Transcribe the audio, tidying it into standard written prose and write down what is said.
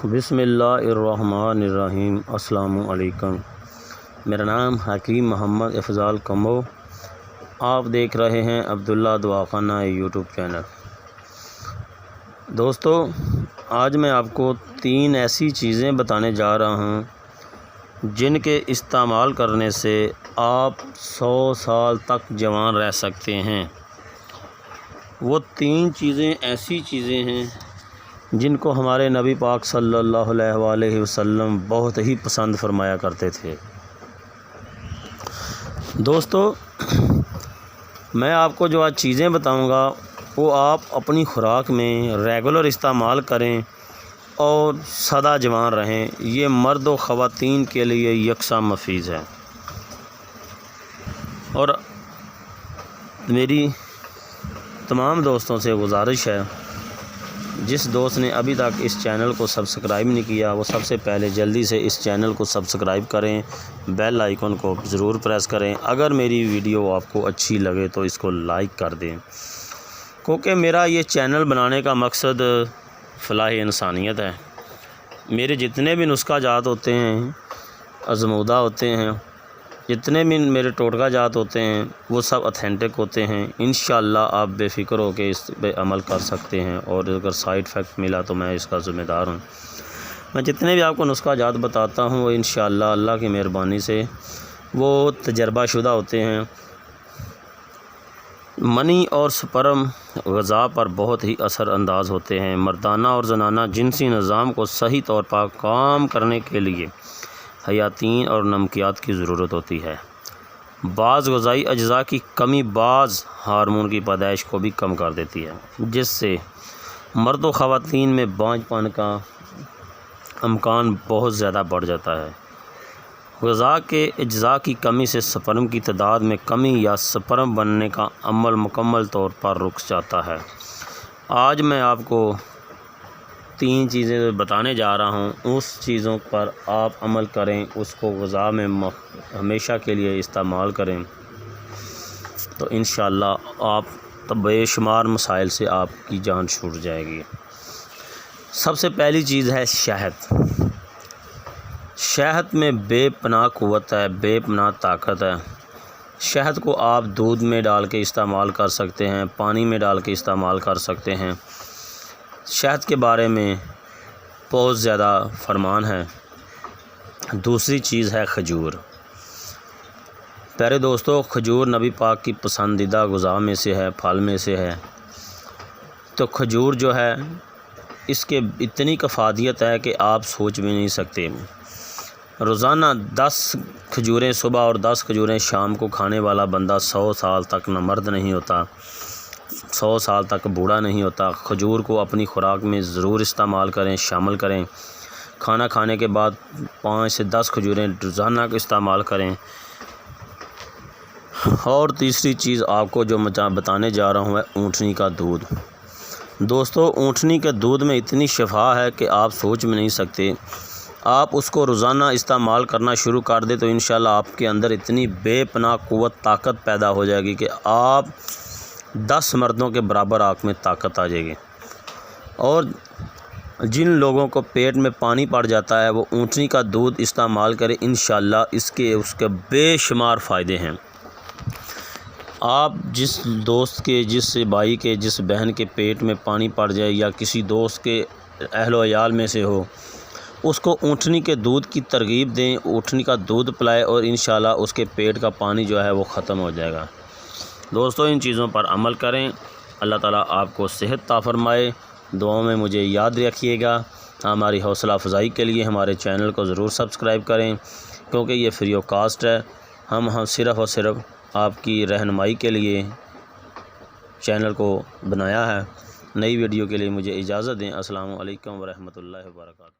بسم اللہ الرحمن الرحیم۔ السلام علیکم۔ میرا نام حکیم محمد افضال کمبو۔ آپ دیکھ رہے ہیں عبداللہ دعاخانہ یوٹیوب چینل۔ دوستو، آج میں آپ کو 3 ایسی چیزیں بتانے جا رہا ہوں جن کے استعمال کرنے سے آپ 100 سال تک جوان رہ سکتے ہیں۔ وہ 3 چیزیں ایسی چیزیں ہیں جن کو ہمارے نبی پاک صلی اللہ علیہ وآلہ وسلم بہت ہی پسند فرمایا کرتے تھے۔ دوستو، میں آپ کو جو آج چیزیں بتاؤں گا وہ آپ اپنی خوراک میں ریگولر استعمال کریں اور سدا جوان رہیں۔ یہ مرد و خواتین کے لیے یکساں مفید ہے۔ اور میری تمام دوستوں سے گزارش ہے، جس دوست نے ابھی تک اس چینل کو سبسکرائب نہیں کیا وہ سب سے پہلے جلدی سے اس چینل کو سبسکرائب کریں، بیل آئیکن کو ضرور پریس کریں۔ اگر میری ویڈیو آپ کو اچھی لگے تو اس کو لائک کر دیں، کیونکہ میرا یہ چینل بنانے کا مقصد فلاح انسانیت ہے۔ میرے جتنے بھی نسخہ جات ہوتے ہیں، آزمودہ ہوتے ہیں، جتنے بھی میرے ٹوٹکا جات ہوتے ہیں وہ سب اتھینٹک ہوتے ہیں۔ انشاءاللہ آپ بے فکر ہو کے اس پہ عمل کر سکتے ہیں، اور اگر سائیڈ افیکٹ ملا تو میں اس کا ذمہ دار ہوں۔ میں جتنے بھی آپ کو نسخہ جات بتاتا ہوں وہ انشاءاللہ اللہ کی مہربانی سے وہ تجربہ شدہ ہوتے ہیں۔ منی اور سپرم غذا پر بہت ہی اثر انداز ہوتے ہیں۔ مردانہ اور زنانہ جنسی نظام کو صحیح طور پر کام کرنے کے لیے حیاتین اور نمکیات کی ضرورت ہوتی ہے۔ بعض غذائی اجزاء کی کمی بعض ہارمون کی پیدائش کو بھی کم کر دیتی ہے، جس سے مرد و خواتین میں بانجھ پن کا امکان بہت زیادہ بڑھ جاتا ہے۔ غذا کے اجزاء کی کمی سے سپرم کی تعداد میں کمی یا سپرم بننے کا عمل مکمل طور پر رک جاتا ہے۔ آج میں آپ کو 3 چیزیں بتانے جا رہا ہوں، اس چیزوں پر آپ عمل کریں، اس کو غذا میں ہمیشہ کے لیے استعمال کریں تو انشاءاللہ آپ بے شمار مسائل سے آپ کی جان چھوٹ جائے گی۔ سب سے پہلی چیز ہے شہد۔ شہد میں بے پناہ قوت ہے، بے پناہ طاقت ہے۔ شہد کو آپ دودھ میں ڈال کے استعمال کر سکتے ہیں، پانی میں ڈال کے استعمال کر سکتے ہیں۔ شہد کے بارے میں بہت زیادہ فرمان ہے۔ دوسری چیز ہے کھجور۔ پیارے دوستو، کھجور نبی پاک کی پسندیدہ غذا میں سے ہے، پھل میں سے ہے۔ تو کھجور جو ہے اس کے اتنی کفادیت ہے کہ آپ سوچ بھی نہیں سکتے۔ روزانہ 10 کھجوریں صبح اور 10 کھجوریں شام کو کھانے والا بندہ 100 سال تک نہ مرد نہیں ہوتا، 100 سال تک بوڑھا نہیں ہوتا۔ کھجور کو اپنی خوراک میں ضرور استعمال کریں، شامل کریں۔ کھانا کھانے کے بعد 5 سے 10 کھجوریں روزانہ کو استعمال کریں۔ اور تیسری چیز آپ کو جو میں بتانے جا رہا ہوں ہے اونٹنی کا دودھ۔ دوستو، اونٹنی کے دودھ میں اتنی شفا ہے کہ آپ سوچ بھی نہیں سکتے۔ آپ اس کو روزانہ استعمال کرنا شروع کر دیں تو انشاءاللہ آپ کے اندر اتنی بے پناہ قوت طاقت پیدا ہو جائے گی کہ آپ 10 مردوں کے برابر آپ میں طاقت آ جائے گی۔ اور جن لوگوں کو پیٹ میں پانی پڑ جاتا ہے وہ اونٹنی کا دودھ استعمال کریں، انشاءاللہ اس کے بے شمار فائدے ہیں۔ آپ جس دوست کے، جس بھائی کے، جس بہن کے پیٹ میں پانی پڑ جائے یا کسی دوست کے اہل و عیال میں سے ہو، اس کو اونٹنی کے دودھ کی ترغیب دیں، اونٹنی کا دودھ پلائے اور انشاءاللہ اس کے پیٹ کا پانی جو ہے وہ ختم ہو جائے گا۔ دوستو، ان چیزوں پر عمل کریں۔ اللہ تعالیٰ آپ کو صحت عطا فرمائے۔ دعاؤں میں مجھے یاد رکھیے گا۔ ہماری حوصلہ افزائی کے لیے ہمارے چینل کو ضرور سبسکرائب کریں، کیونکہ یہ فری آف کاسٹ ہے۔ ہم صرف اور صرف آپ کی رہنمائی کے لیے چینل کو بنایا ہے۔ نئی ویڈیو کے لیے مجھے اجازت دیں۔ السلام علیکم ورحمۃ اللہ وبرکاتہ۔